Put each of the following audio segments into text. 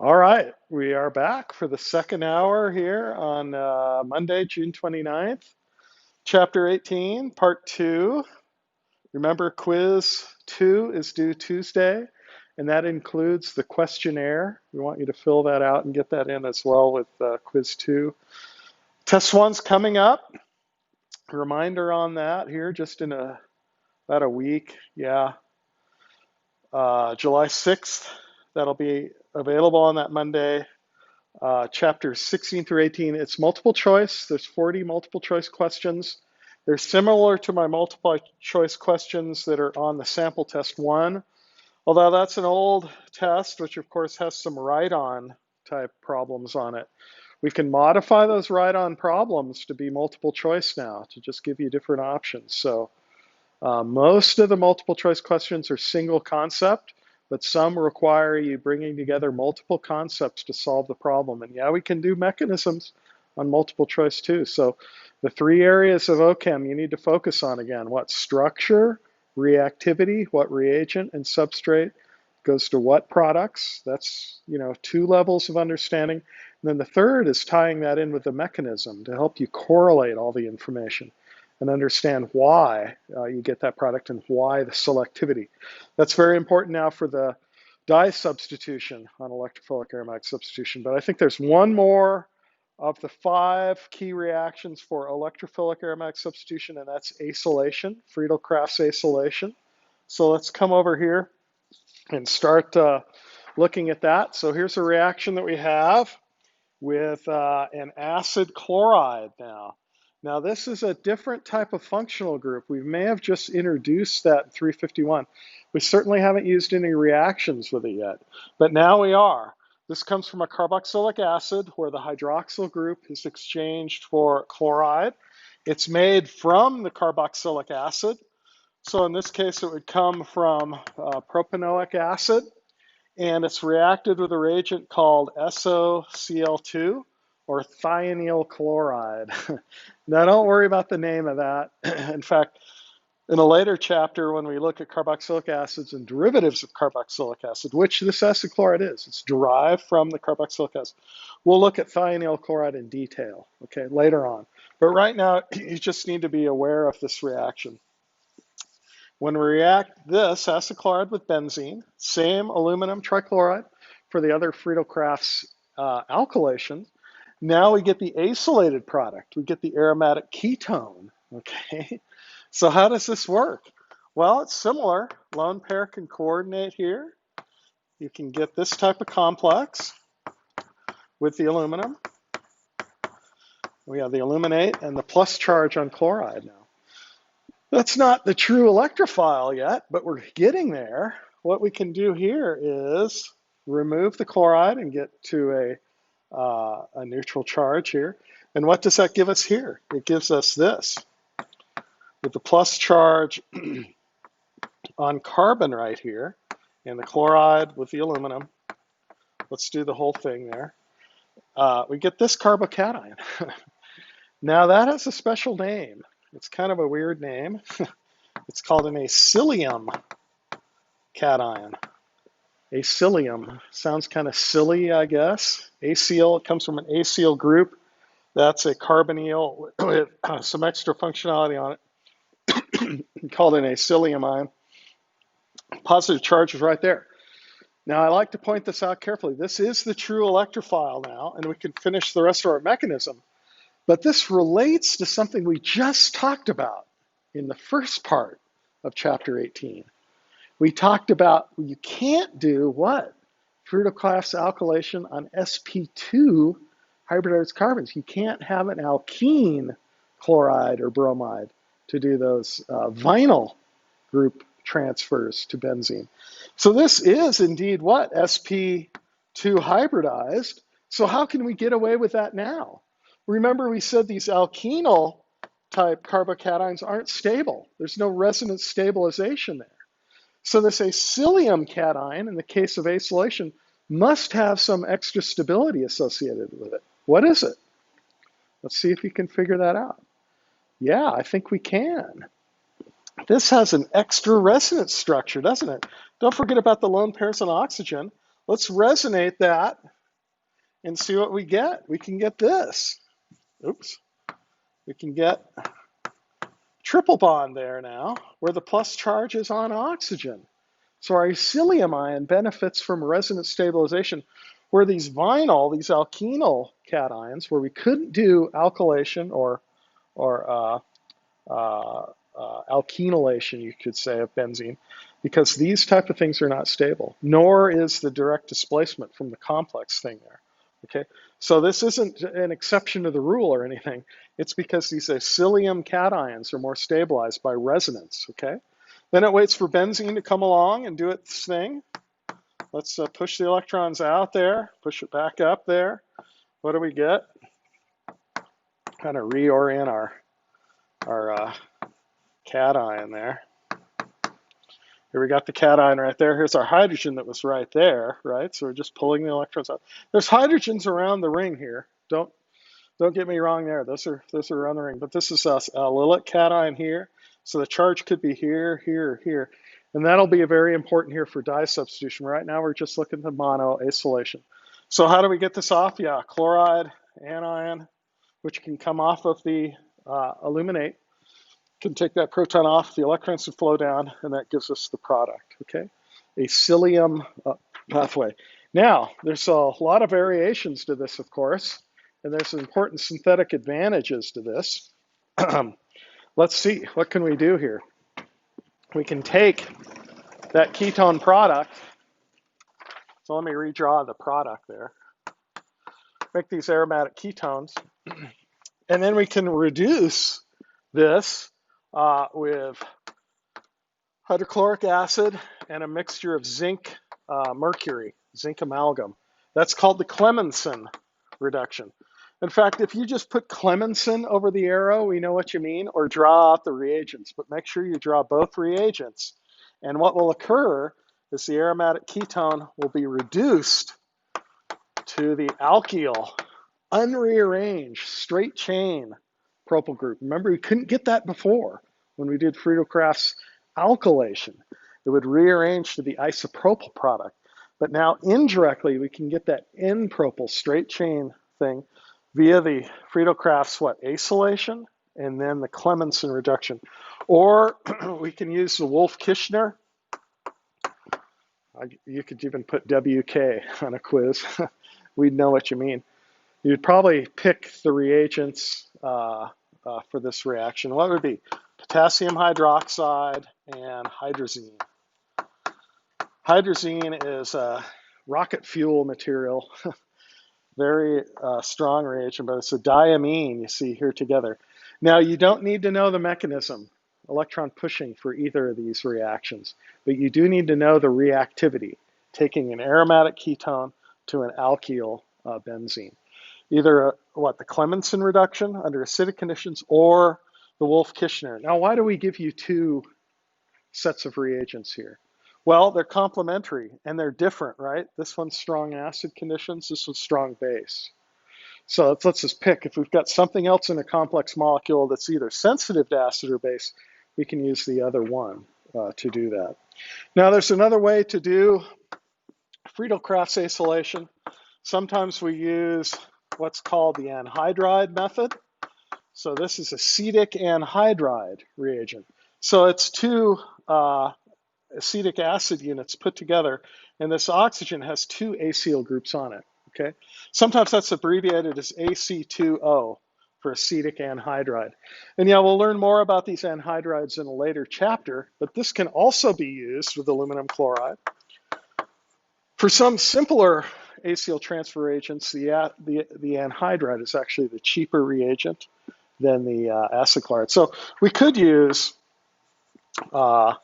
All right, we are back for the second hour here on Monday, June 29th, Chapter 18, Part 2. Remember, Quiz 2 is due Tuesday, and that includes the questionnaire. We want you to fill that out and get that in as well with Quiz 2. Test 1's coming up. A reminder on that here just in about a week. Yeah, July 6th. That'll be available on that Monday. Chapters 16 through 18, it's multiple choice. There's 40 multiple choice questions. They're similar to my multiple choice questions that are on the sample test 1, although that's an old test, which of course has some write-on type problems on it. We can modify those write-on problems to be multiple choice now, to just give you different options. So most of the multiple choice questions are single concept, but some require you bringing together multiple concepts to solve the problem. And yeah, we can do mechanisms on multiple choice too. So the 3 areas of OCHEM you need to focus on again: what structure, reactivity, what reagent and substrate goes to what products. That's 2 levels of understanding. And then the third is tying that in with the mechanism to help you correlate all the information and understand why you get that product and why the selectivity. That's very important now for the dye substitution on electrophilic aromatic substitution. But I think there's one more of the 5 key reactions for electrophilic aromatic substitution, and that's acylation, Friedel-Crafts acylation. So let's come over here and start looking at that. So here's a reaction that we have with an acid chloride now. Now this is a different type of functional group. We may have just introduced that in 351. We certainly haven't used any reactions with it yet, but now we are. This comes from a carboxylic acid where the hydroxyl group is exchanged for chloride. It's made from the carboxylic acid. So in this case, it would come from propanoic acid, and it's reacted with a reagent called SOCl2, or thionyl chloride. Now, don't worry about the name of that. In fact, in a later chapter, when we look at carboxylic acids and derivatives of carboxylic acid, which this acid chloride is, it's derived from the carboxylic acid. We'll look at thionyl chloride in detail, okay, later on. But right now, you just need to be aware of this reaction. When we react this acid chloride with benzene, same aluminum trichloride for the other Friedel-Crafts alkylations, now we get the acylated product. We get the aromatic ketone, okay? So how does this work? Well, it's similar. Lone pair can coordinate here. You can get this type of complex with the aluminum. We have the aluminate and the plus charge on chloride now. That's not the true electrophile yet, but we're getting there. What we can do here is remove the chloride and get to a neutral charge here. And what does that give us here? It gives us this, with the plus charge on carbon right here, and the chloride with the aluminum. Let's do the whole thing there. We get this carbocation. Now that has a special name. It's kind of a weird name. It's called an acylium cation. Acylium sounds kind of silly, I guess. Acyl, it comes from an acyl group. That's a carbonyl with some extra functionality on it, called an acylium ion. Positive charge is right there. Now, I like to point this out carefully. This is the true electrophile now, and we can finish the rest of our mechanism. But this relates to something we just talked about in the first part of Chapter 18. We talked about you can't do what? Friedel-Crafts alkylation on sp2 hybridized carbons. You can't have an alkene chloride or bromide to do those vinyl group transfers to benzene. So this is indeed what? sp2 hybridized. So how can we get away with that now? Remember, we said these alkenyl type carbocations aren't stable. There's no resonance stabilization there. So this acylium cation, in the case of acylation, must have some extra stability associated with it. What is it? Let's see if you can figure that out. Yeah, I think we can. This has an extra resonance structure, doesn't it? Don't forget about the lone pairs on oxygen. let's resonate that and see what we get. We can get this. Oops. We can get triple bond there now, where the plus charge is on oxygen. So our psyllium ion benefits from resonance stabilization, where these vinyl, these alkenyl cations, where we couldn't do alkylation or alkenylation, you could say, of benzene, because these type of things are not stable, nor is the direct displacement from the complex thing there. Okay, so this isn't an exception to the rule or anything. It's because these psyllium cations are more stabilized by resonance. Okay, then it waits for benzene to come along and do its thing. Let's push the electrons out there, push it back up there. What do we get? Kind of reorient our cation there. Here we got the cation right there. Here's our hydrogen that was right there, right? So we're just pulling the electrons out. There's hydrogens around the ring here. Don't get me wrong there. Those are around the ring. But this is a allylic cation here. So the charge could be here, here, here. And that'll be very important here for dye substitution. Right now we're just looking at mono acylation. So how do we get this off? Yeah, chloride, anion, which can come off of the aluminate, can take that proton off, the electrons can flow down, and that gives us the product, okay? A psyllium pathway. Now, there's a lot of variations to this, of course, and there's important synthetic advantages to this. Let's see, what can we do here? We can take that ketone product, so let me redraw the product there, make these aromatic ketones, and then we can reduce this with hydrochloric acid and a mixture of zinc mercury, zinc amalgam. That's called the Clemmensen reduction. In fact, if you just put Clemmensen over the arrow, we know what you mean, or draw out the reagents, but make sure you draw both reagents. And what will occur is the aromatic ketone will be reduced to the alkyl, unrearranged, straight chain propyl group. Remember, we couldn't get that before when we did Friedel-Crafts alkylation. It would rearrange to the isopropyl product. But now indirectly, we can get that N-propyl straight chain thing via the Friedel-Crafts acylation and then the Clemmensen reduction. Or we can use the Wolff-Kishner. You could even put WK on a quiz. We'd know what you mean. You'd probably pick the reagents for this reaction. What would be potassium hydroxide and hydrazine? Hydrazine is a rocket fuel material, very strong reagent, but it's a diamine you see here together. Now, you don't need to know the mechanism, electron pushing, for either of these reactions, but you do need to know the reactivity, taking an aromatic ketone to an alkyl benzene. Either the Clemmensen reduction under acidic conditions or the Wolff-Kishner. Now, why do we give you two sets of reagents here? Well, they're complementary and they're different, right? This one's strong acid conditions, this one's strong base. So let's just pick. If we've got something else in a complex molecule that's either sensitive to acid or base, we can use the other one to do that. Now, there's another way to do Friedel-Crafts acylation. Sometimes we use what's called the anhydride method. So this is acetic anhydride reagent. So it's two acetic acid units put together, and this oxygen has two acyl groups on it. Okay. Sometimes that's abbreviated as AC2O for acetic anhydride. And yeah, we'll learn more about these anhydrides in a later chapter, but this can also be used with aluminum chloride. For some simpler acyl transfer agents, the anhydride is actually the cheaper reagent than the acid chloride. So we could use the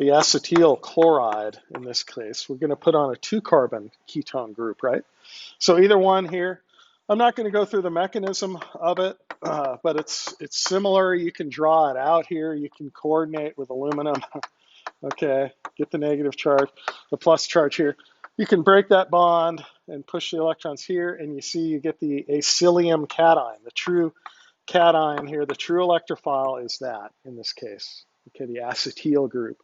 acetyl chloride in this case. We're going to put on a 2-carbon ketone group, right? So either one here. I'm not going to go through the mechanism of it, but it's similar. You can draw it out here. You can coordinate with aluminum. Okay, get the negative charge, the plus charge here. You can break that bond and push the electrons here, and you see you get the psyllium cation. The true cation here, the true electrophile is that in this case. Okay, the acetyl group.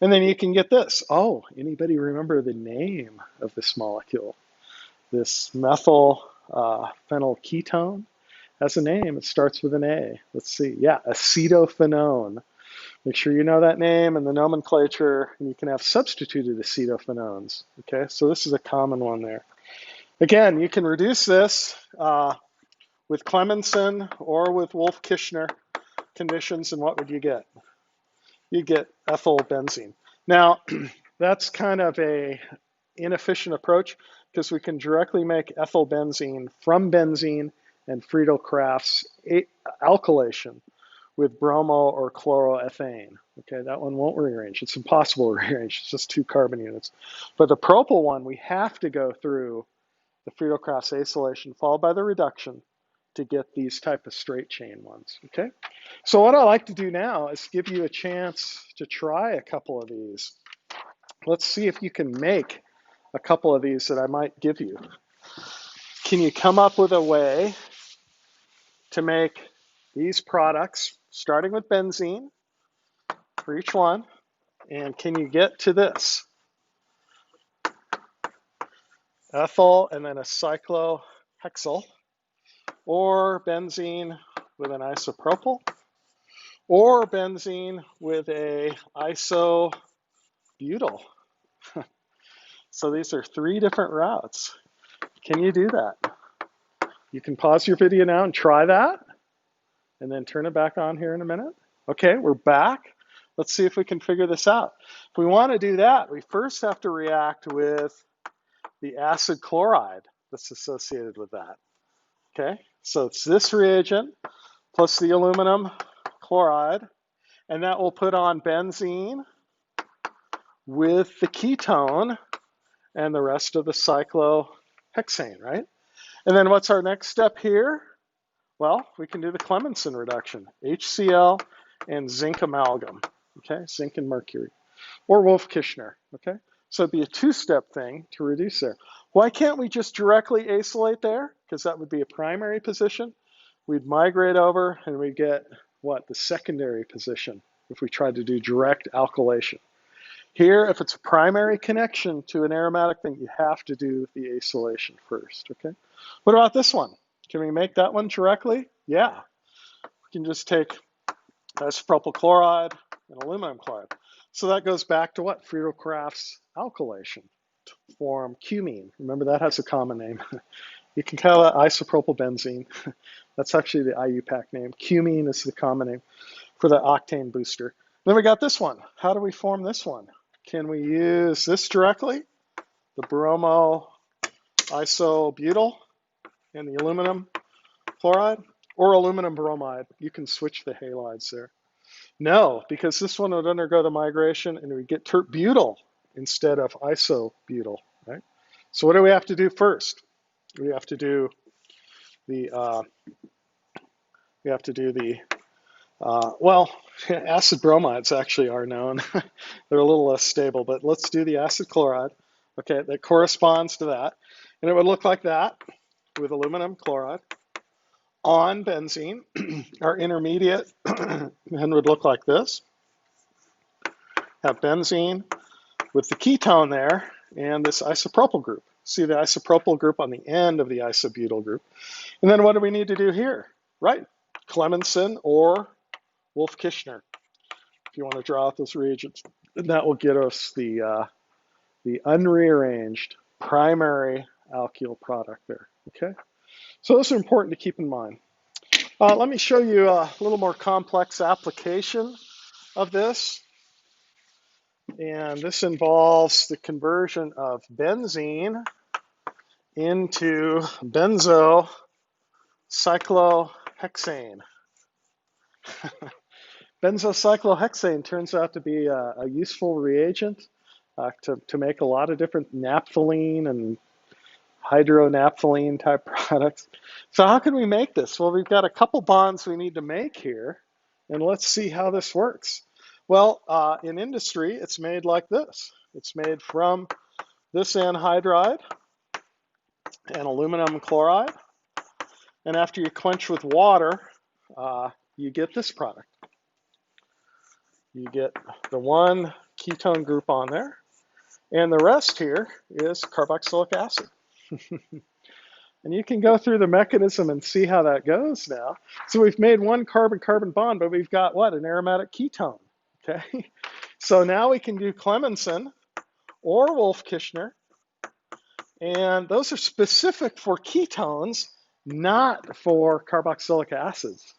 And then you can get this. Oh, anybody remember the name of this molecule? This methyl phenyl ketone has a name. It starts with an A. Let's see. Yeah, acetophenone. Make sure you know that name and the nomenclature, and you can have substituted acetophenones. Okay, so this is a common one there. Again, you can reduce this with Clemmensen or with Wolff-Kishner conditions, and what would you get? You get ethyl benzene. Now, that's kind of a inefficient approach because we can directly make ethyl benzene from benzene and Friedel-Crafts alkylation with bromo or chloroethane. Okay, that one won't rearrange. It's impossible to rearrange. It's just 2 carbon units. But the propyl one, we have to go through the Friedel-Crafts acylation followed by the reduction to get these type of straight chain ones. Okay, so what I like to do now is give you a chance to try a couple of these. Let's see if you can make a couple of these that I might give you. Can you come up with a way to make these products, starting with benzene for each one, and can you get to this? Ethyl and then a cyclohexyl, or benzene with an isopropyl, or benzene with a isobutyl. So these are 3 different routes. Can you do that? You can pause your video now and try that, and then turn it back on here in a minute. Okay, we're back. Let's see if we can figure this out. If we want to do that, we first have to react with the acid chloride that's associated with that. Okay, so it's this reagent plus the aluminum chloride, and that will put on benzene with the ketone and the rest of the cyclohexane, right? And then what's our next step here? Well, we can do the Clemmensen reduction, HCl and zinc amalgam, okay, zinc and mercury, or Wolff-Kishner, okay? So it'd be a 2-step thing to reduce there. Why can't we just directly acylate there? Because that would be a primary position. We'd migrate over and we'd get, what, the secondary position if we tried to do direct alkylation. Here, if it's a primary connection to an aromatic thing, you have to do the acylation first, okay? What about this one? Can we make that one directly? Yeah. We can just take isopropyl chloride and aluminum chloride. So that goes back to what? Friedel-Crafts alkylation to form cumene. Remember, that has a common name. You can call that isopropyl benzene. That's actually the IUPAC name. Cumene is the common name for the octane booster. Then we got this one. How do we form this one? Can we use this directly? The bromo isobutyl and the aluminum chloride, or aluminum bromide. You can switch the halides there. No, because this one would undergo the migration and we get tert-butyl instead of isobutyl, right? So what do we have to do first? We have to do the well, acid bromides actually are known. They're a little less stable, but let's do the acid chloride. Okay, that corresponds to that. And it would look like that with aluminum chloride on benzene. Our intermediate then would look like this. Have benzene with the ketone there and this isopropyl group. See the isopropyl group on the end of the isobutyl group. And then what do we need to do here? Right, Clemmensen or Wolff-Kishner, if you want to draw out those reagents. And that will get us the unrearranged primary alkyl product there, okay? So those are important to keep in mind. Let me show you a little more complex application of this. And this involves the conversion of benzene into benzocyclohexane. Benzocyclohexane turns out to be a useful reagent to make a lot of different naphthalene and hydronaphthalene type products. So how can we make this? Well, we've got a couple bonds we need to make here, and let's see how this works. Well, in industry, it's made like this. It's made from this anhydride and aluminum chloride, and after you quench with water, you get this product. You get the one ketone group on there. And the rest here is carboxylic acid. And you can go through the mechanism and see how that goes now. So we've made one carbon-carbon bond, but we've got what? An aromatic ketone, okay? So now we can do Clemmensen or Wolff-Kishner, and those are specific for ketones, not for carboxylic acids.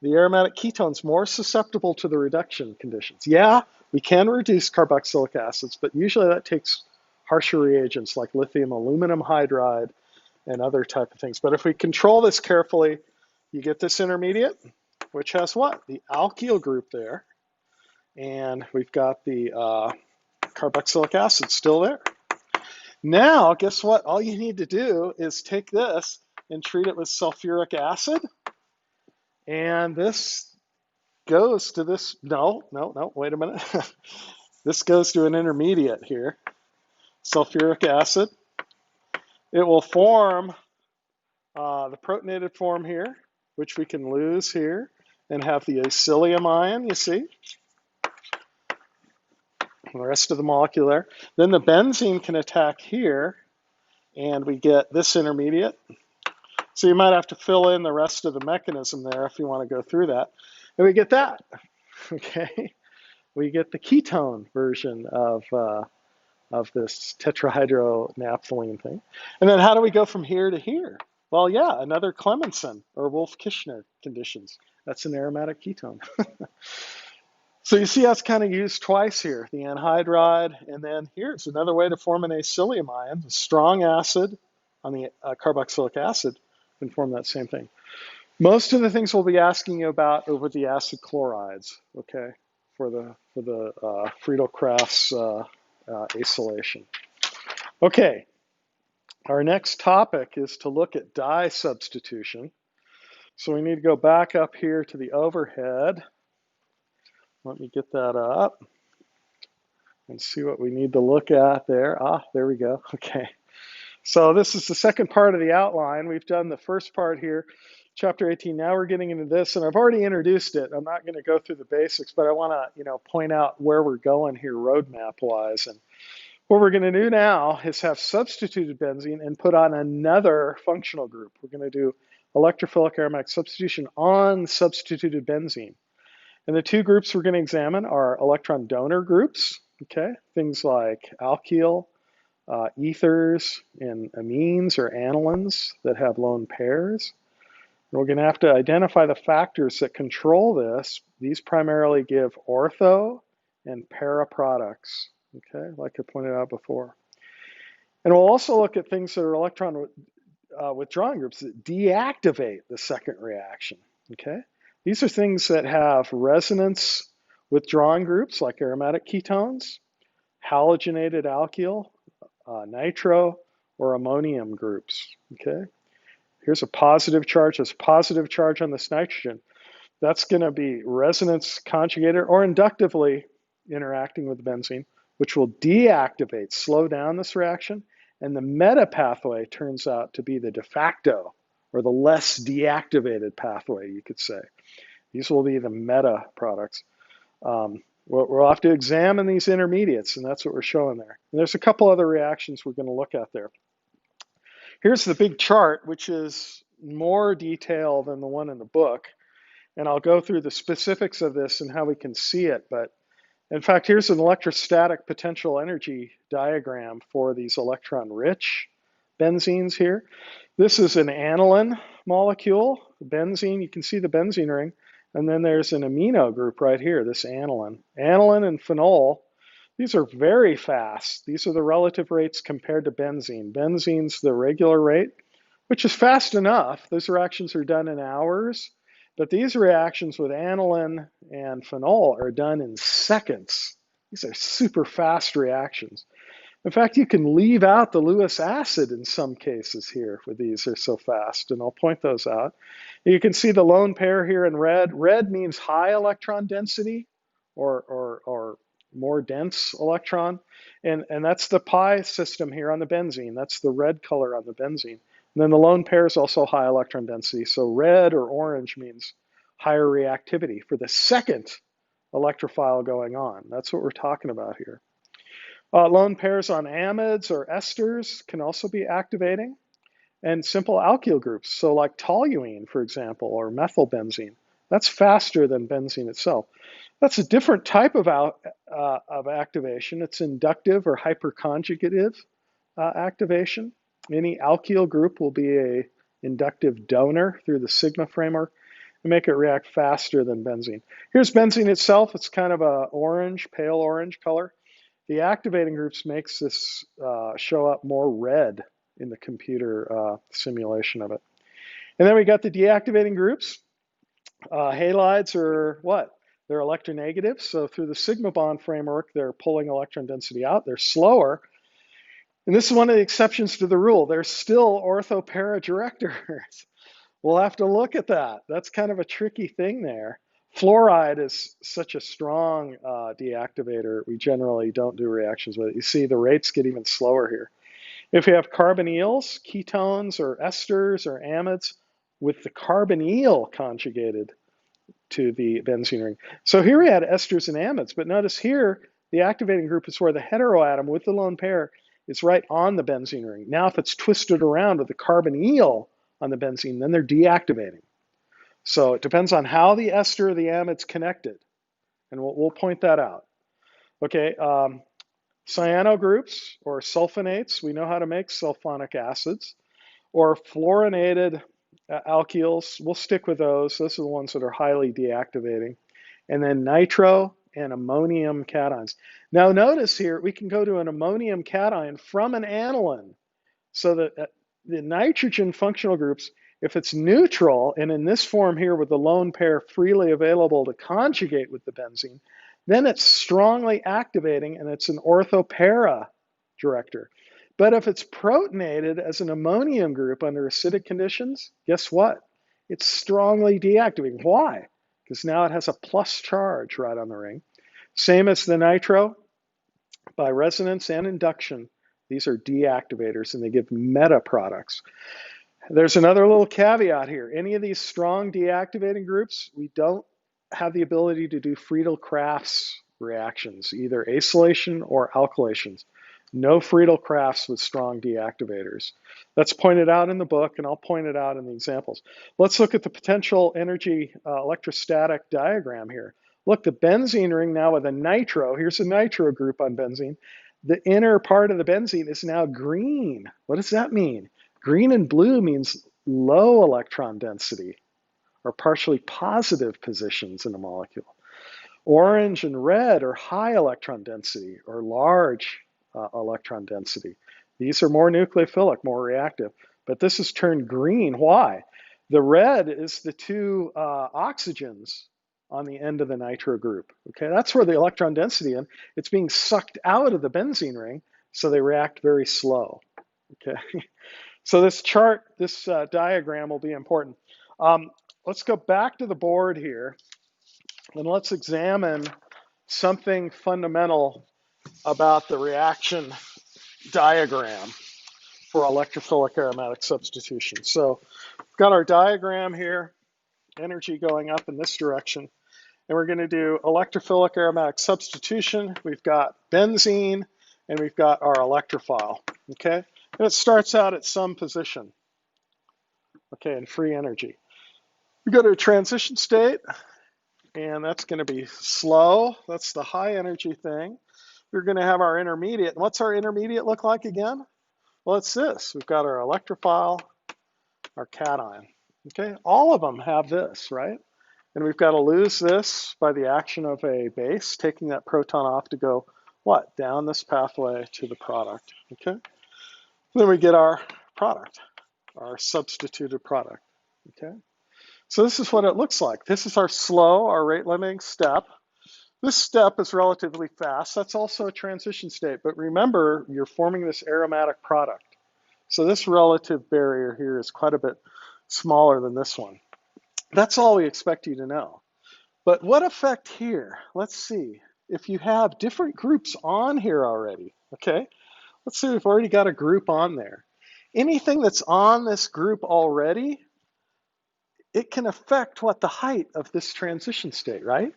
The aromatic ketone's more susceptible to the reduction conditions. Yeah, we can reduce carboxylic acids, but usually that takes harsher reagents like lithium aluminum hydride and other type of things. But if we control this carefully, you get this intermediate, which has what? The alkyl group there. And we've got the carboxylic acid still there. Now, guess what? All you need to do is take this and treat it with sulfuric acid. And this goes to this, no, wait a minute. This goes to an intermediate here, sulfuric acid. It will form the protonated form here, which we can lose here and have the acylium ion, you see. The rest of the molecule there. Then the benzene can attack here, and we get this intermediate. So you might have to fill in the rest of the mechanism there if you want to go through that. And we get that, okay? We get the ketone version of this tetrahydronaphthalene thing. And then how do we go from here to here? Well, yeah, another Clemmensen or Wolff-Kishner conditions. That's an aromatic ketone. So you see that's kind of used twice here, the anhydride, and then here's another way to form an acylium ion. A strong acid on the carboxylic acid can form that same thing. Most of the things we'll be asking you about are with the acid chlorides, okay, for the Friedel-Crafts acylation. Okay, our next topic is to look at dye substitution. So we need to go back up here to the overhead. Let me get that up and see what we need to look at there. There we go. Okay. So this is the second part of the outline. We've done the first part here, chapter 18. Now we're getting into this, and I've already introduced it. I'm not going to go through the basics, but I want to, point out where we're going here roadmap-wise. And what we're going to do now is have substituted benzene and put on another functional group. We're going to do electrophilic aromatic substitution on substituted benzene. And the two groups we're going to examine are electron donor groups, okay? Things like alkyl, ethers, and amines or anilines that have lone pairs. And we're going to have to identify the factors that control this. These primarily give ortho and para products, okay, like I pointed out before. And we'll also look at things that are electron withdrawing groups that deactivate the second reaction, okay? These are things that have resonance withdrawing groups like aromatic ketones, halogenated alkyl, nitro, or ammonium groups, okay? Here's a positive charge. There's a positive charge on this nitrogen. That's going to be resonance conjugated or inductively interacting with benzene, which will deactivate, slow down this reaction, and the meta pathway turns out to be the de facto, or the less deactivated pathway, you could say. These will be the meta products. We'll have to examine these intermediates, and that's what we're showing there. And there's a couple other reactions we're going to look at there. Here's the big chart, which is more detail than the one in the book. And I'll go through the specifics of this and how we can see it. But in fact, here's an electrostatic potential energy diagram for these electron-rich benzenes here. This is an aniline molecule, benzene. You can see the benzene ring. And then there's an amino group right here, this aniline. Aniline and phenol, these are very fast. These are the relative rates compared to benzene. Benzene's the regular rate, which is fast enough. Those reactions are done in hours. But these reactions with aniline and phenol are done in seconds. These are super fast reactions. In fact, you can leave out the Lewis acid in some cases here with these. They're so fast, and I'll point those out. You can see the lone pair here in red. Red means high electron density or more dense electron. And that's the pi system here on the benzene. That's the red color on the benzene. And then the lone pair is also high electron density. So red or orange means higher reactivity for the second electrophile going on. That's what we're talking about here. Lone pairs on amides or esters can also be activating, and simple alkyl groups, so like toluene, for example, or methylbenzene. That's faster than benzene itself. That's a different type of activation. It's inductive or hyperconjugative activation. Any alkyl group will be an inductive donor through the sigma framework and make it react faster than benzene. Here's benzene itself. It's kind of a orange, pale orange color. The activating groups makes this show up more red in the computer simulation of it. And then we got the deactivating groups. Halides are what? They're electronegative, so through the sigma bond framework, they're pulling electron density out. They're slower. And this is one of the exceptions to the rule. They're still orthopara directors. We'll have to look at that. That's kind of a tricky thing there. Fluoride is such a strong deactivator. We generally don't do reactions with it. You see the rates get even slower here. If you have carbonyls, ketones, or esters, or amides with the carbonyl conjugated to the benzene ring. So here we had esters and amides, but notice here, the activating group is where the heteroatom with the lone pair is right on the benzene ring. Now if it's twisted around with the carbonyl on the benzene, then they're deactivating. So it depends on how the ester or the amide's connected, and we'll point that out. Okay, cyano groups or sulfonates, we know how to make sulfonic acids, or fluorinated alkyls, we'll stick with those. Those are the ones that are highly deactivating. And then nitro and ammonium cations. Now notice here, we can go to an ammonium cation from an aniline. So that the nitrogen functional groups, if it's neutral, and in this form here with the lone pair freely available to conjugate with the benzene, then it's strongly activating and it's an orthopara director. But if it's protonated as an ammonium group under acidic conditions, guess what? It's strongly deactivating. Why? Because now it has a plus charge right on the ring. Same as the nitro, by resonance and induction, these are deactivators and they give meta products. There's another little caveat here. Any of these strong deactivating groups, we don't have the ability to do Friedel-Crafts reactions, either acylation or alkylations. No Friedel-Crafts with strong deactivators. That's pointed out in the book, and I'll point it out in the examples. Let's look at the potential energy electrostatic diagram here. Look, the benzene ring now with a nitro. Here's a nitro group on benzene. The inner part of the benzene is now green. What does that mean? Green and blue means low electron density or partially positive positions in a molecule. Orange and red are high electron density or large electron density. These are more nucleophilic, more reactive, but this is turned green. Why? The red is the two oxygens on the end of the nitro group. Okay, that's where the electron density in. It's being sucked out of the benzene ring, so they react very slow. Okay, so this chart, this diagram will be important. Let's go back to the board here, and let's examine something fundamental about the reaction diagram for electrophilic aromatic substitution. So we've got our diagram here, energy going up in this direction, and we're going to do electrophilic aromatic substitution. We've got benzene, and we've got our electrophile, okay? And it starts out at some position, okay, in free energy. We go to a transition state, and that's going to be slow. That's the high energy thing. We're going to have our intermediate. What's our intermediate look like again? Well, it's this. We've got our electrophile, our cation. Okay, all of them have this, right? And we've got to lose this by the action of a base, taking that proton off to go, what? Down this pathway to the product, okay? Then we get our product, our substituted product, okay? So this is what it looks like. This is our slow, our rate limiting step. This step is relatively fast. That's also a transition state, but remember, you're forming this aromatic product. So this relative barrier here is quite a bit smaller than this one. That's all we expect you to know. But what effect here? Let's see. If you have different groups on here already, okay? Let's say we've already got a group on there. Anything that's on this group already, it can affect what the height of this transition state, right?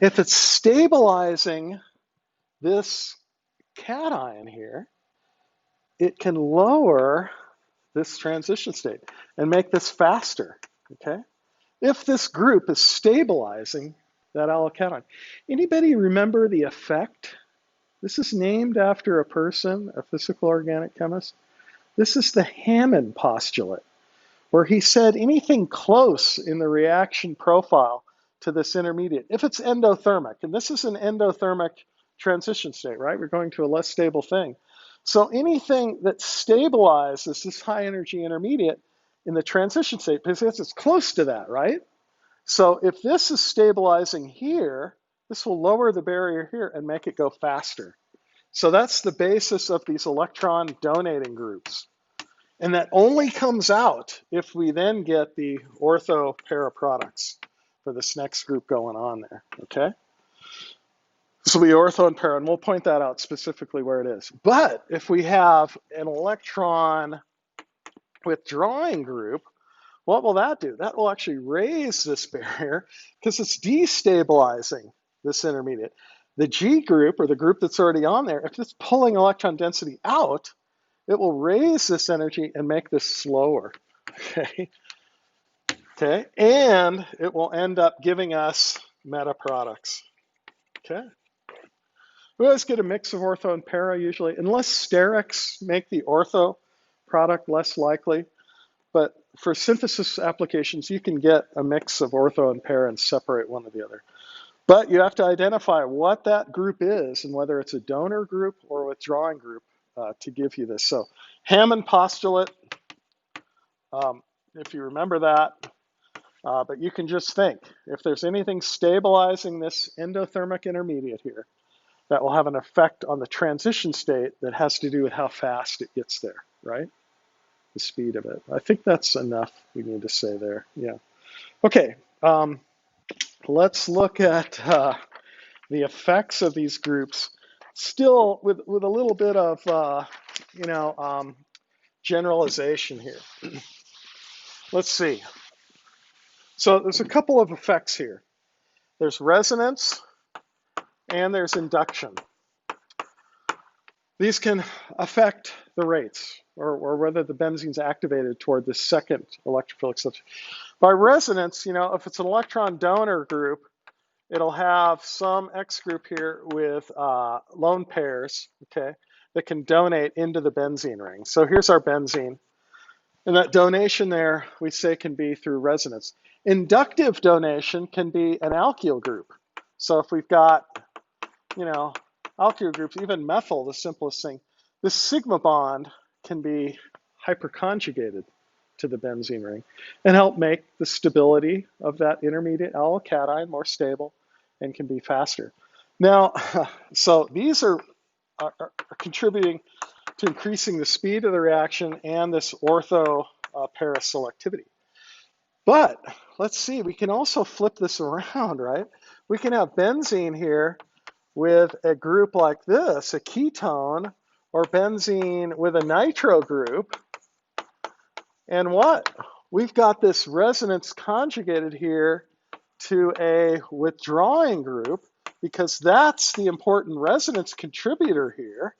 If it's stabilizing this cation here, it can lower this transition state and make this faster, okay? If this group is stabilizing that allocation. Anybody remember the effect? This is named after a person, a physical organic chemist. This is the Hammond postulate, where he said anything close in the reaction profile to this intermediate, if it's endothermic, and this is an endothermic transition state, right? We're going to a less stable thing. So anything that stabilizes this high energy intermediate in the transition state, because it's close to that, right? So if this is stabilizing here, this will lower the barrier here and make it go faster. So that's the basis of these electron donating groups. And that only comes out if we then get the ortho para products for this next group going on there, okay? So we ortho and para, and we'll point that out specifically where it is. But if we have an electron withdrawing group, what will that do? That will actually raise this barrier because it's destabilizing this intermediate. The G group, or the group that's already on there, if it's pulling electron density out, it will raise this energy and make this slower, okay? Okay, and it will end up giving us meta products, okay? We always get a mix of ortho and para usually, unless sterics make the ortho product less likely. But for synthesis applications, you can get a mix of ortho and para and separate one or the other. But you have to identify what that group is and whether it's a donor group or a withdrawing group to give you this. So Hammond postulate, if you remember that, but you can just think, if there's anything stabilizing this endothermic intermediate here, that will have an effect on the transition state that has to do with how fast it gets there, right? The speed of it. I think that's enough we need to say there, yeah. Okay, let's look at the effects of these groups, still with a little bit of, generalization here. Let's see. So there's a couple of effects here. There's resonance and there's induction. These can affect the rates or whether the benzene's activated toward the second electrophilic substitution. By resonance, if it's an electron donor group, it'll have some X group here with lone pairs, okay, that can donate into the benzene ring. So here's our benzene. And that donation there, we say, can be through resonance. Inductive donation can be an alkyl group. So if we've got, alkyl groups, even methyl, the simplest thing, this sigma bond can be hyperconjugated to the benzene ring and help make the stability of that intermediate allocation more stable and can be faster. Now, so these are contributing to increasing the speed of the reaction and this ortho para selectivity. But let's see, we can also flip this around, right? We can have benzene here with a group like this, a ketone, or benzene with a nitro group. And what? We've got this resonance conjugated here to a withdrawing group because that's the important resonance contributor here.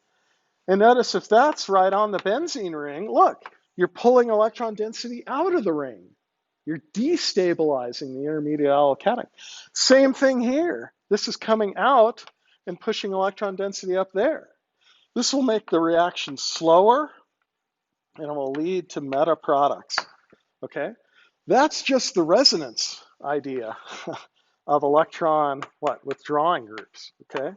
And notice if that's right on the benzene ring, look, you're pulling electron density out of the ring. You're destabilizing the intermediate allocation. Same thing here. This is coming out and pushing electron density up there. This will make the reaction slower and it will lead to meta products, okay? That's just the resonance idea of electron, withdrawing groups, okay?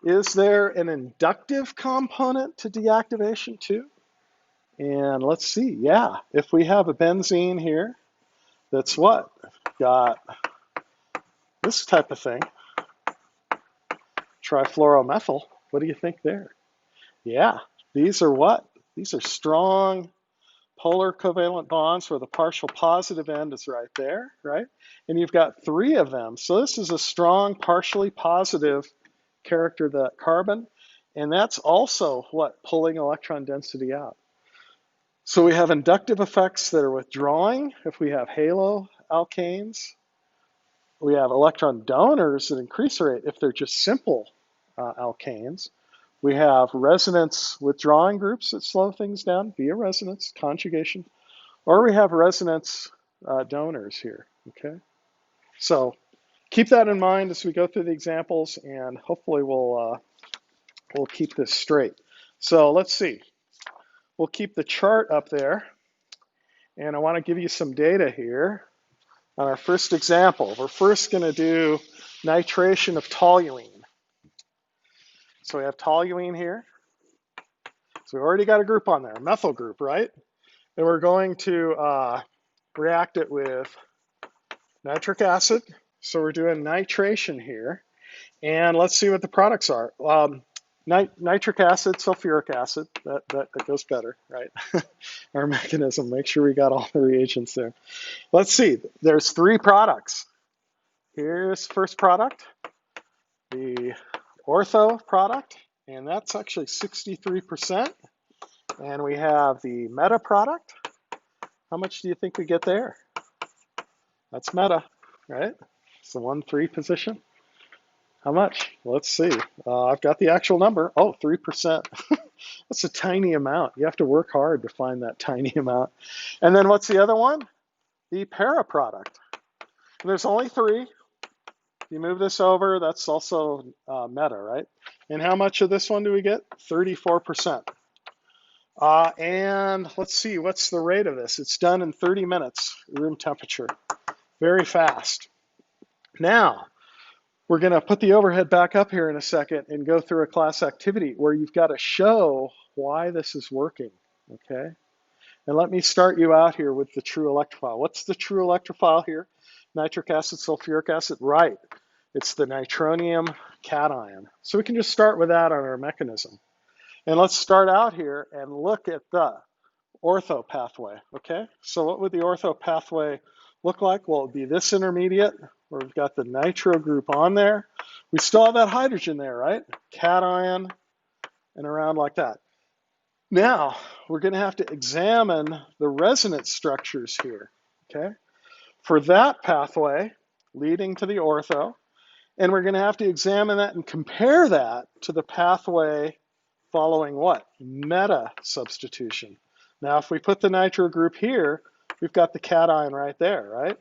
Is there an inductive component to deactivation too? And let's see, yeah, if we have a benzene here that's got this type of thing, trifluoromethyl, what do you think there? Yeah, these are what? These are strong polar covalent bonds where the partial positive end is right there, right? And you've got 3 of them. So this is a strong partially positive character, that carbon, and that's also pulling electron density out. So we have inductive effects that are withdrawing if we have halo alkanes, we have electron donors that increase the rate if they're just simple alkanes. We have resonance withdrawing groups that slow things down via resonance, conjugation, or we have resonance donors here, okay? So keep that in mind as we go through the examples, and hopefully we'll keep this straight. So let's see. We'll keep the chart up there, and I want to give you some data here on our first example. We're first going to do nitration of toluene. So we have toluene here. So we already got a group on there, a methyl group, right? And we're going to react it with nitric acid. So we're doing nitration here. And let's see what the products are. Nitric acid, sulfuric acid, that goes better, right? Our mechanism, make sure we got all the reagents there. Let's see, there's 3 products. Here's the first product, the ortho product, and that's actually 63%. And we have the meta product. How much do you think we get there? That's meta, right? It's the 1,3 position. How much? Let's see. I've got the actual number. Oh, 3%. That's a tiny amount. You have to work hard to find that tiny amount. And then what's the other one? The para product. And there's only 3. You move this over, that's also meta, right? And how much of this one do we get? 34%. And let's see, what's the rate of this? It's done in 30 minutes, room temperature. Very fast. Now, we're going to put the overhead back up here in a second and go through a class activity where you've got to show why this is working, okay? And let me start you out here with the true electrophile. What's the true electrophile here? Nitric acid, sulfuric acid, right. It's the nitronium cation. So we can just start with that on our mechanism. And let's start out here and look at the ortho pathway, okay? So what would the ortho pathway look like? Well, it would be this intermediate where we've got the nitro group on there. We still have that hydrogen there, right? Cation and around like that. Now, we're going to have to examine the resonance structures here, okay? For that pathway leading to the ortho, and we're going to have to examine that and compare that to the pathway following what? Meta substitution. Now, if we put the nitro group here, we've got the cation right there, right?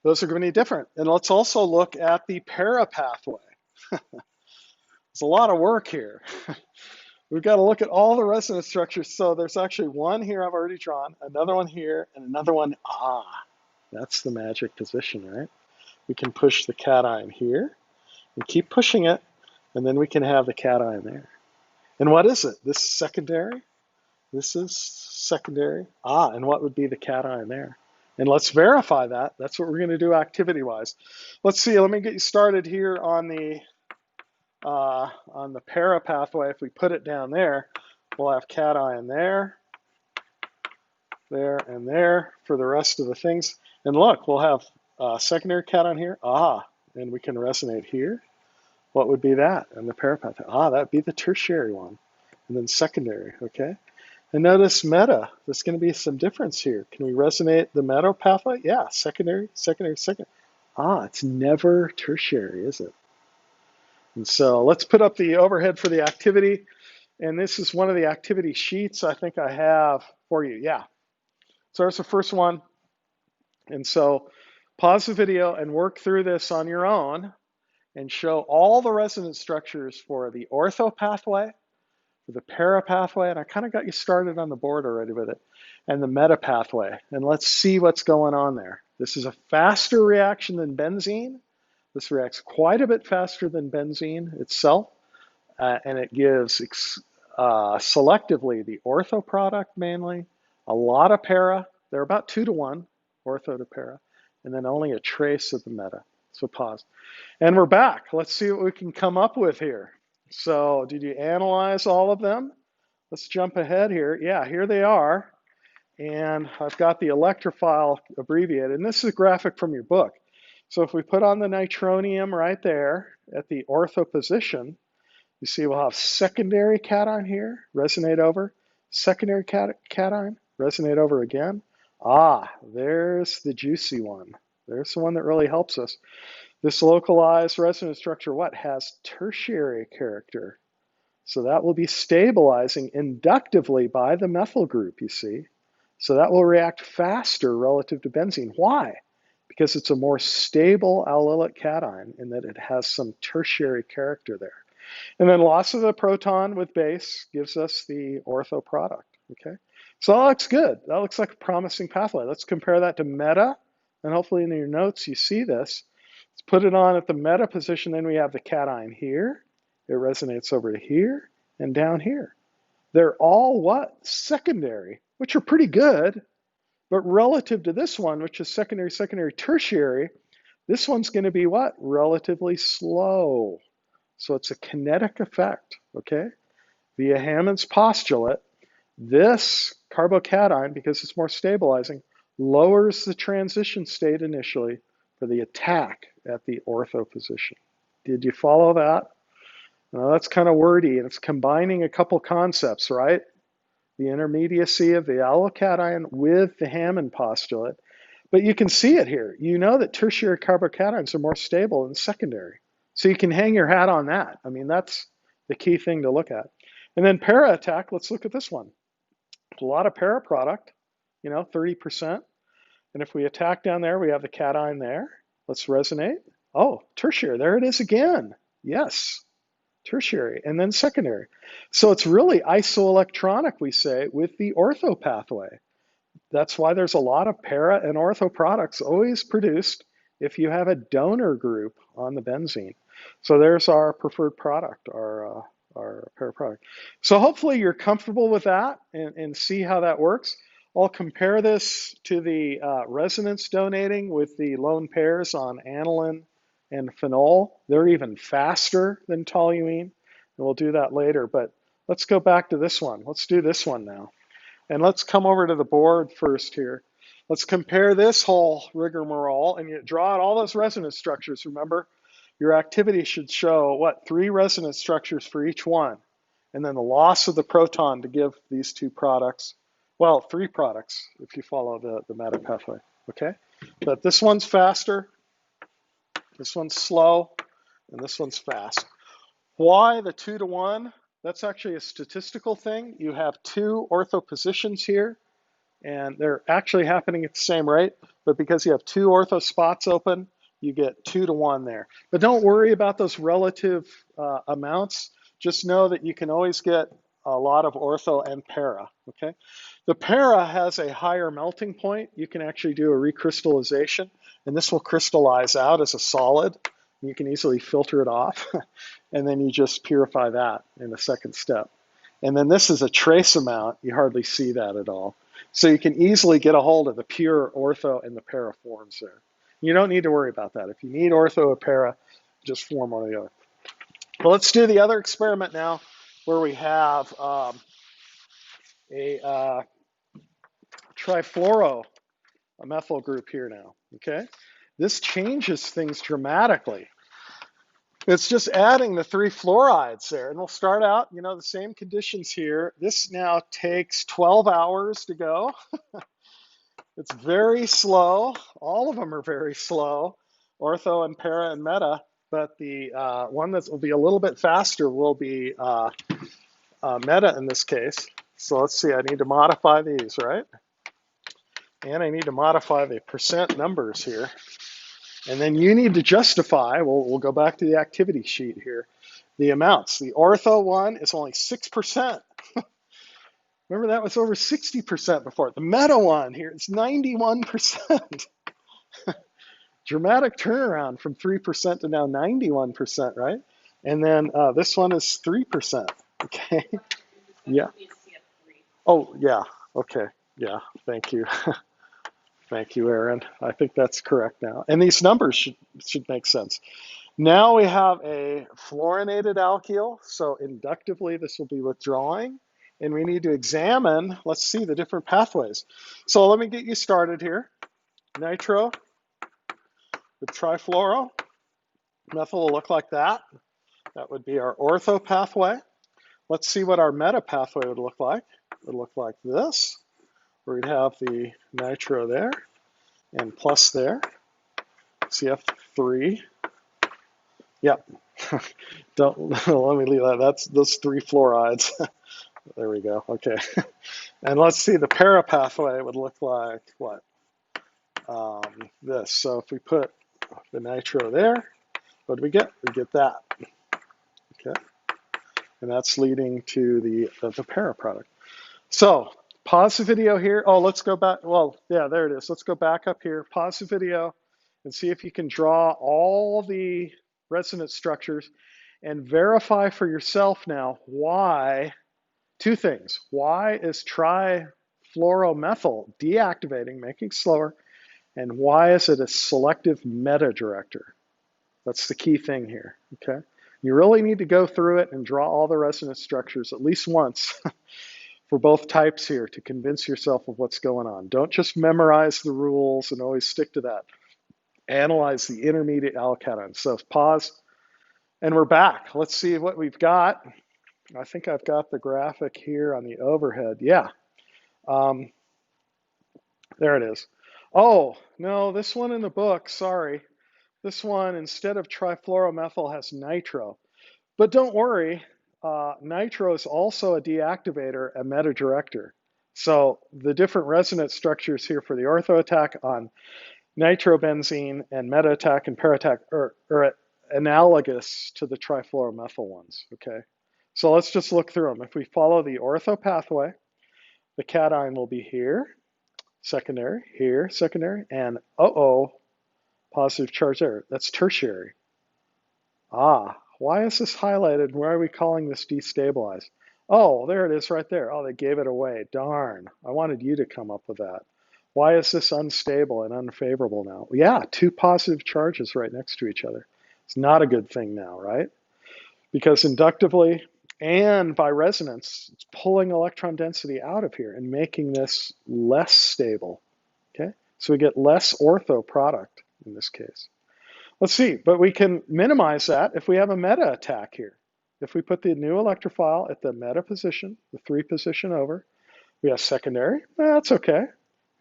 Those are going to be different. And let's also look at the para pathway. There's a lot of work here. We've got to look at all the resonance structures. So there's actually one here I've already drawn, another one here, and another one. That's the magic position, right? We can push the cation here and keep pushing it, and then we can have the cation there. And what is it? This is secondary. This is secondary. And what would be the cation there? And let's verify that. That's what we're going to do activity-wise. Let's see. Let me get you started here on the para pathway. If we put it down there, we'll have cation there, there, and there for the rest of the things. And look, we'll have secondary cation here. And we can resonate here. What would be that? And the para pathway. That'd be the tertiary one. And then secondary, okay? And notice meta, there's going to be some difference here. Can we resonate the meta pathway? Yeah, secondary, secondary, secondary. It's never tertiary, is it? And so let's put up the overhead for the activity. And this is one of the activity sheets I think I have for you. Yeah. So there's the first one. And so pause the video and work through this on your own and show all the resonance structures for the ortho pathway, the para pathway, and I kind of got you started on the board already with it, and the meta pathway. And let's see what's going on there. This is a faster reaction than benzene. This reacts quite a bit faster than benzene itself, and it gives selectively the ortho product mainly, a lot of para. They're about 2 to 1, ortho to para, and then only a trace of the meta. So pause. And we're back. Let's see what we can come up with here. So did you analyze all of them? Let's jump ahead here. Yeah, here they are. And I've got the electrophile abbreviated. And this is a graphic from your book. So if we put on the nitronium right there at the ortho position, you see we'll have secondary cation here, resonate over. Secondary cation, resonate over again. There's the juicy one. There's the one that really helps us. This localized resonance structure, what, has tertiary character. So that will be stabilizing inductively by the methyl group, you see. So that will react faster relative to benzene. Why? Because it's a more stable allylic cation in that it has some tertiary character there. And then loss of the proton with base gives us the ortho product, okay? So that looks good. That looks like a promising pathway. Let's compare that to meta, and hopefully in your notes you see this. Let's put it on at the meta position, then we have the cation here. It resonates over to here and down here. They're all what? Secondary, which are pretty good, but relative to this one, which is secondary, secondary, tertiary, this one's going to be what? Relatively slow. So it's a kinetic effect, okay? Via Hammond's postulate, this carbocation, because it's more stabilizing, lowers the transition state initially for the attack at the ortho position. Did you follow that? Now that's kind of wordy, and it's combining a couple concepts, right? The intermediacy of the allocation with the Hammond postulate. But you can see it here. You know that tertiary carbocations are more stable than secondary. So you can hang your hat on that. I mean, that's the key thing to look at. And then para attack, let's look at this one. A lot of para product, 30%. And if we attack down there, we have the cation there. Let's resonate. Oh, tertiary, there it is again. Yes, tertiary, and then secondary. So it's really isoelectronic, we say, with the ortho pathway. That's why there's a lot of para and ortho products always produced if you have a donor group on the benzene. So there's our preferred product, our para product. So hopefully you're comfortable with that and see how that works. I'll compare this to the resonance donating with the lone pairs on aniline and phenol. They're even faster than toluene, and we'll do that later. But let's go back to this one. Let's do this one now. And let's come over to the board first here. Let's compare this whole rigmarole, and you draw out all those resonance structures. Remember, your activity should show, what, 3 resonance structures for each one, and then the loss of the proton to give these 2 products. Well, 3 products if you follow the meta pathway, okay? But this one's faster, this one's slow, and this one's fast. Why the 2 to 1? That's actually a statistical thing. You have 2 ortho positions here, and they're actually happening at the same rate, but because you have 2 ortho spots open, you get 2 to 1 there. But don't worry about those relative amounts. Just know that you can always get a lot of ortho and para, okay? The para has a higher melting point. You can actually do a recrystallization, and this will crystallize out as a solid. You can easily filter it off, and then you just purify that in the second step. And then this is a trace amount. You hardly see that at all. So you can easily get a hold of the pure ortho and the para forms there. You don't need to worry about that. If you need ortho or para, just form one or the other. Well, let's do the other experiment now, where we have a trifluoro, a methyl group here now, okay? This changes things dramatically. It's just adding the 3 fluorides there. And we'll start out, the same conditions here. This now takes 12 hours to go. It's very slow. All of them are very slow, ortho and para and meta. But the one that will be a little bit faster will be meta in this case. So let's see, I need to modify these, right? And I need to modify the percent numbers here. And then you need to justify, we'll go back to the activity sheet here, the amounts. The ortho one is only 6%. Remember, that was over 60% before. The meta one here is 91%. Dramatic turnaround from 3% to now 91%, right? And then this one is 3%, okay? Yeah. Oh, yeah, okay, yeah, thank you. Thank you, Aaron. I think that's correct now. And these numbers should make sense. Now we have a fluorinated alkyl, so inductively this will be withdrawing, and we need to examine, let's see, the different pathways. So let me get you started here. Nitro with trifluoro. Methyl will look like that. That would be our ortho pathway. Let's see what our meta pathway would look like. It would look like this. We'd have the nitro there and plus there. CF3. Yep. Don't let me leave that. That's those 3 fluorides. There we go. Okay. And let's see, the para pathway would look like what? This. So if we put the nitro there, what do we get? We get that. Okay. And that's leading to the para product. So pause the video here. Oh, let's go back. Well, yeah, there it is. Let's go back up here. Pause the video and see if you can draw all the resonance structures and verify for yourself now why. 2 things. Why is trifluoromethyl deactivating, making slower, and why is it a selective meta director? That's the key thing here, okay? You really need to go through it and draw all the resonance structures at least once for both types here to convince yourself of what's going on. Don't just memorize the rules and always stick to that. Analyze the intermediate alkations. So pause, and we're back. Let's see what we've got. I think I've got the graphic here on the overhead. Yeah, there it is. Oh, no, this one in the book, sorry. This one, instead of trifluoromethyl, has nitro. But don't worry, nitro is also a deactivator, a meta director. So the different resonance structures here for the ortho attack on nitrobenzene and meta attack and para attack are analogous to the trifluoromethyl ones, okay? So let's just look through them. If we follow the ortho pathway, the cation will be here, secondary, here, secondary, and positive charge there. That's tertiary. Why is this highlighted? Why are we calling this destabilized? Oh, there it is right there. Oh, they gave it away. Darn. I wanted you to come up with that. Why is this unstable and unfavorable now? Yeah, 2 positive charges right next to each other. It's not a good thing now, right? Because inductively and by resonance, it's pulling electron density out of here and making this less stable, okay? So we get less ortho product in this case. Let's see, but we can minimize that if we have a meta attack here. If we put the new electrophile at the meta position, the 3 position over, we have secondary, that's okay.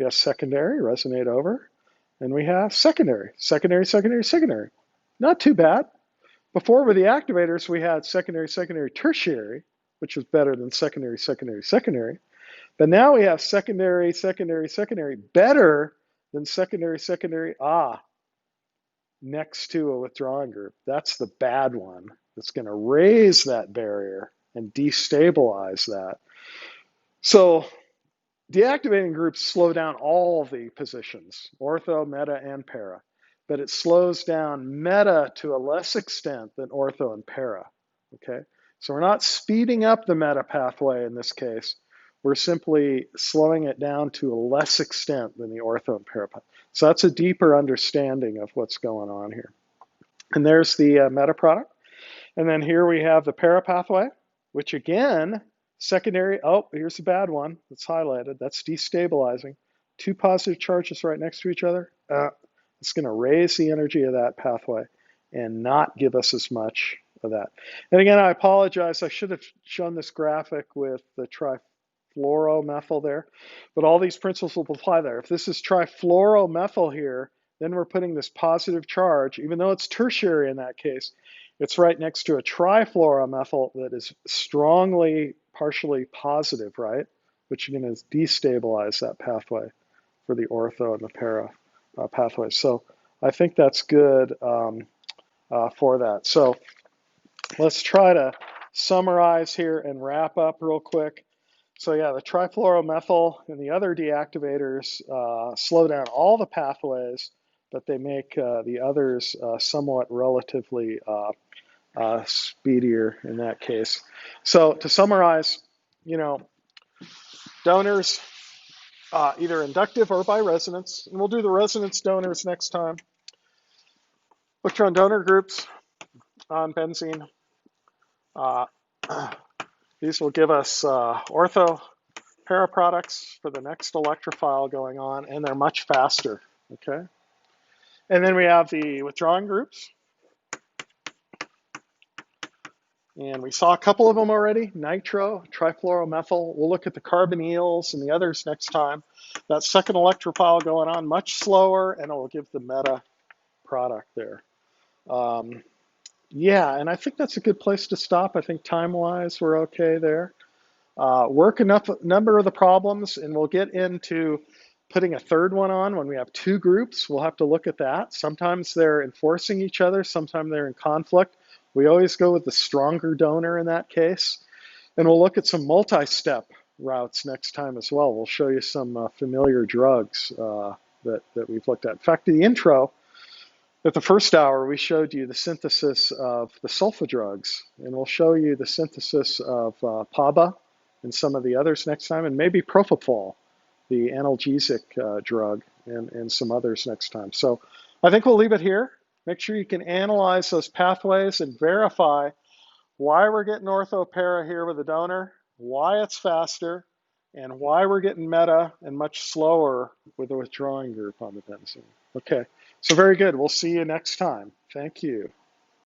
We have secondary, resonate over, and we have secondary, secondary, secondary, secondary. Not too bad. Before with the activators, we had secondary, secondary, tertiary, which was better than secondary, secondary, secondary. But now we have secondary, secondary, secondary, better than secondary, secondary, next to a withdrawing group. That's the bad one. It's going to raise that barrier and destabilize that. So deactivating groups slow down all the positions, ortho, meta, and para. But it slows down meta to a less extent than ortho and para, okay? So we're not speeding up the meta pathway in this case. We're simply slowing it down to a less extent than the ortho and para pathway. So that's a deeper understanding of what's going on here. And there's the meta product. And then here we have the para pathway, which again, secondary, here's the bad one that's highlighted. That's destabilizing. 2 positive charges right next to each other. It's going to raise the energy of that pathway and not give us as much of that. And again, I apologize. I should have shown this graphic with the trifluoromethyl there, but all these principles will apply there. If this is trifluoromethyl here, then we're putting this positive charge, even though it's tertiary in that case, it's right next to a trifluoromethyl that is strongly partially positive, right? Which is going to destabilize that pathway for the ortho and the para pathways. So I think that's good for that. So let's try to summarize here and wrap up real quick. So yeah, the trifluoromethyl and the other deactivators slow down all the pathways, but they make the others somewhat relatively speedier in that case. So to summarize, donors, either inductive or by resonance, and we'll do the resonance donors next time. Electron donor groups on benzene. These will give us ortho para products for the next electrophile going on, and they're much faster, okay? And then we have the withdrawing groups. And we saw a couple of them already, nitro, trifluoromethyl. We'll look at the carbonyls and the others next time. That second electrophile going on much slower, and it will give the meta product there. Yeah, and I think that's a good place to stop. I think time-wise, we're okay there. Work enough number of the problems, and we'll get into putting a third one on when we have two groups. We'll have to look at that. Sometimes they're enforcing each other, sometimes they're in conflict. We always go with the stronger donor in that case. And we'll look at some multi-step routes next time as well. We'll show you some familiar drugs that we've looked at. In fact, the intro, at the first hour, we showed you the synthesis of the sulfa drugs, and we'll show you the synthesis of PABA and some of the others next time, and maybe propofol, the analgesic drug, and some others next time. So I think we'll leave it here. Make sure you can analyze those pathways and verify why we're getting ortho-para here with the donor, why it's faster, and why we're getting meta and much slower with the withdrawing group on the benzene. Okay, so very good. We'll see you next time. Thank you.